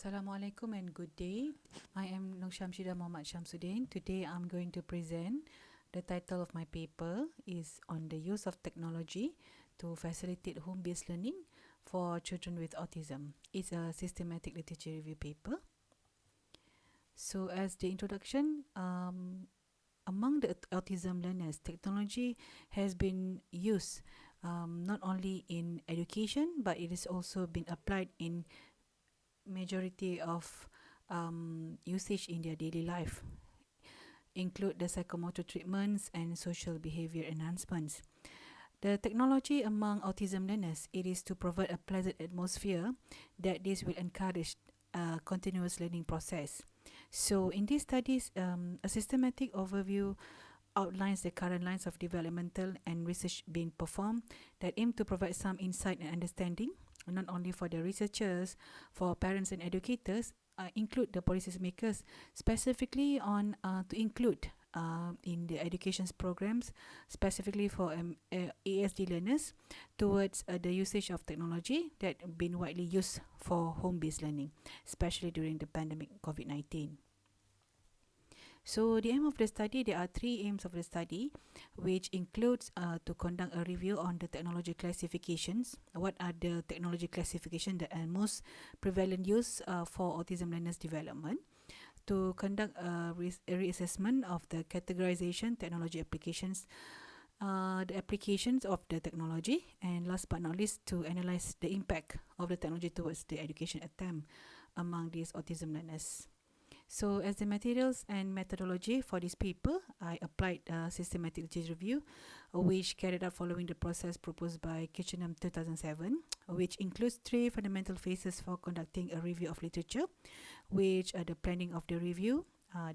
Assalamualaikum and good day. I am Nur Shamsida Muhammad Shamsuddin. Today I'm going to present the title of my paper is on the use of technology to facilitate home-based learning for children with autism. It's a systematic literature review paper. So as the introduction, among the autism learners, technology has been used not only in education, but it has also been applied in majority of usage in their daily life, include the psychomotor treatments and social behavior enhancements. The technology among autism learners, it is to provide a pleasant atmosphere that this will encourage a continuous learning process. So in these studies, a systematic overview outlines the current lines of developmental and research being performed that aim to provide some insight and understanding, not only for the researchers, for parents and educators, include the policy makers, specifically on to include in the education programs, specifically for ASD learners, towards the usage of technology that been widely used for home-based learning, especially during the pandemic COVID-19. So the aim of the study, there are three aims of the study, which includes to conduct a review on the technology classifications. What are the technology classifications that are most prevalent use for autism learners development? To conduct a reassessment of the categorization technology applications, the applications of the technology, and last but not least, to analyze the impact of the technology towards the education attempt among these autism learners. So as the materials and methodology for this paper, I applied a systematic literature review, which carried out following the process proposed by Kitchenham 2007, which includes three fundamental phases for conducting a review of literature, which are the planning of the review.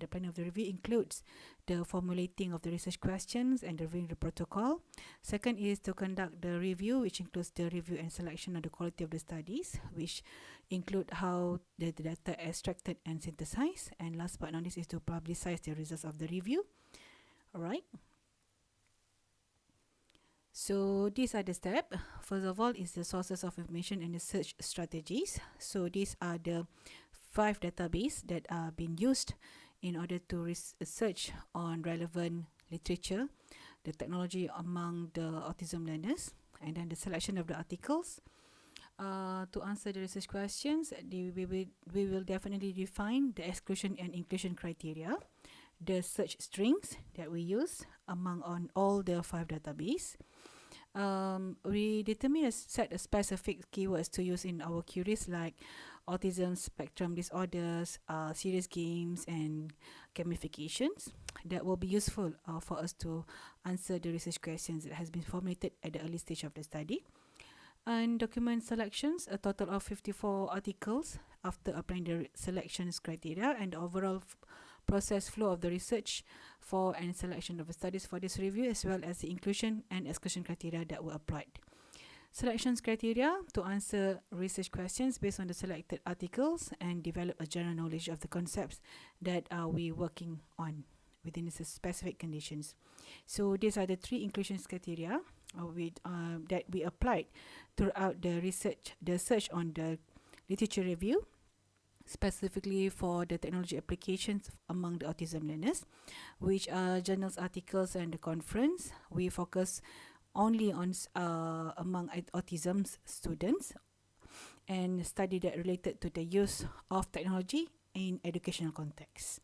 The planning of the review includes the formulating of the research questions and reviewing the protocol. Second is to conduct the review, which includes the review and selection of the quality of the studies, which include how the data extracted and synthesized. And last but not least is to publicize the results of the review. Alright. So these are the steps. First of all is the sources of information and the search strategies. So these are the 5 databases that are being used in order to research on relevant literature, the technology among the autism learners, and then the selection of the articles. To answer the research questions, we will definitely define the exclusion and inclusion criteria, the search strings that we use among on all the 5 databases. We determine a set of specific keywords to use in our queries like autism spectrum disorders, serious games, and gamifications that will be useful for us to answer the research questions that has been formulated at the early stage of the study. And document selections, a total of 54 articles after applying the selections criteria, and the overall process flow of the research for and selection of the studies for this review, as well as the inclusion and exclusion criteria that were applied. Selections criteria to answer research questions based on the selected articles and develop a general knowledge of the concepts that we working on within the specific conditions. So these are the 3 inclusion criteria that we applied throughout the research, the search on the literature review, specifically for the technology applications among the autism learners, which are journals, articles, and the conference. We focus only on among autism students and study that related to the use of technology in educational context.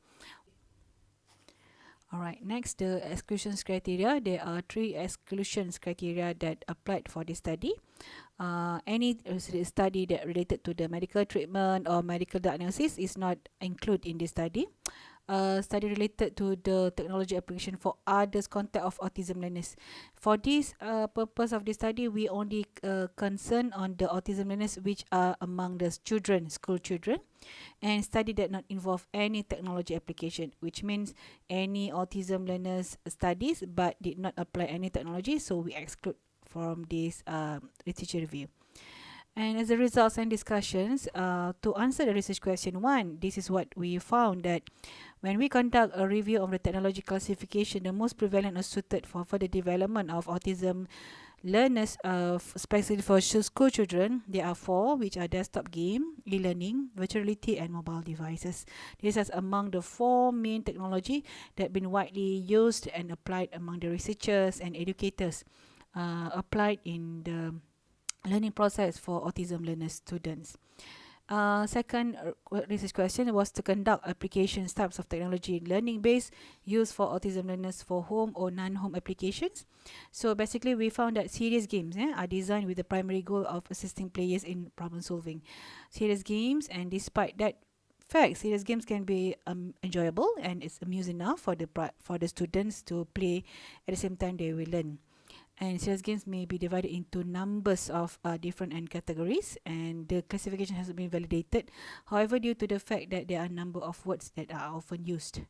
Alright, next, the exclusions criteria. There are 3 exclusions criteria that applied for this study. Any study that related to the medical treatment or medical diagnosis is not included in this study. Study related to the technology application for others contact of autism learners. For this purpose of this study, we only concern on the autism learners which are among the children, school children, and study that not involve any technology application, which means any autism learners studies but did not apply any technology, so we exclude from this literature review. And as a results and discussions, to answer the research question 1, this is what we found, that when we conduct a review of the technology classification, the most prevalent or suited for further development of autism learners, especially for school children, there are four, which are desktop game, e-learning, virtual reality, and mobile devices. This is among the four main technology that have been widely used and applied among the researchers and educators, applied in the learning process for autism learners students. Second research question was to conduct applications types of technology learning based used for autism learners for home or non-home applications. So basically, we found that serious games are designed with the primary goal of assisting players in problem solving. Serious games, and despite that fact, serious games can be enjoyable and it's amusing enough for the students to play. At the same time, they will learn. And serious games may be divided into numbers of different end categories, and the classification has been validated. However, due to the fact that there are a number of words that are often used.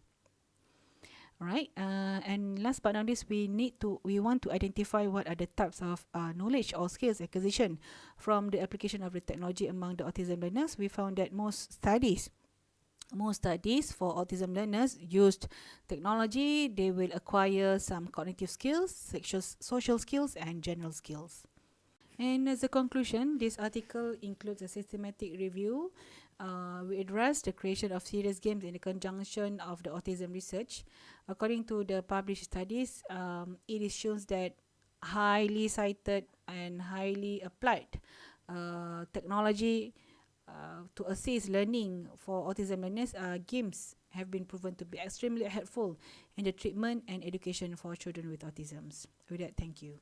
Alright, and last but not least, we want to identify what are the types of knowledge or skills acquisition from the application of the technology among the autism learners. We found that most studies for autism learners used technology. They will acquire some cognitive skills, social skills, and general skills. And as a conclusion, this article includes a systematic review. We address the creation of serious games in the conjunction of the autism research. According to the published studies, it is shown that highly cited and highly applied technology to assist learning for autism learners, games have been proven to be extremely helpful in the treatment and education for children with autism. With that, thank you.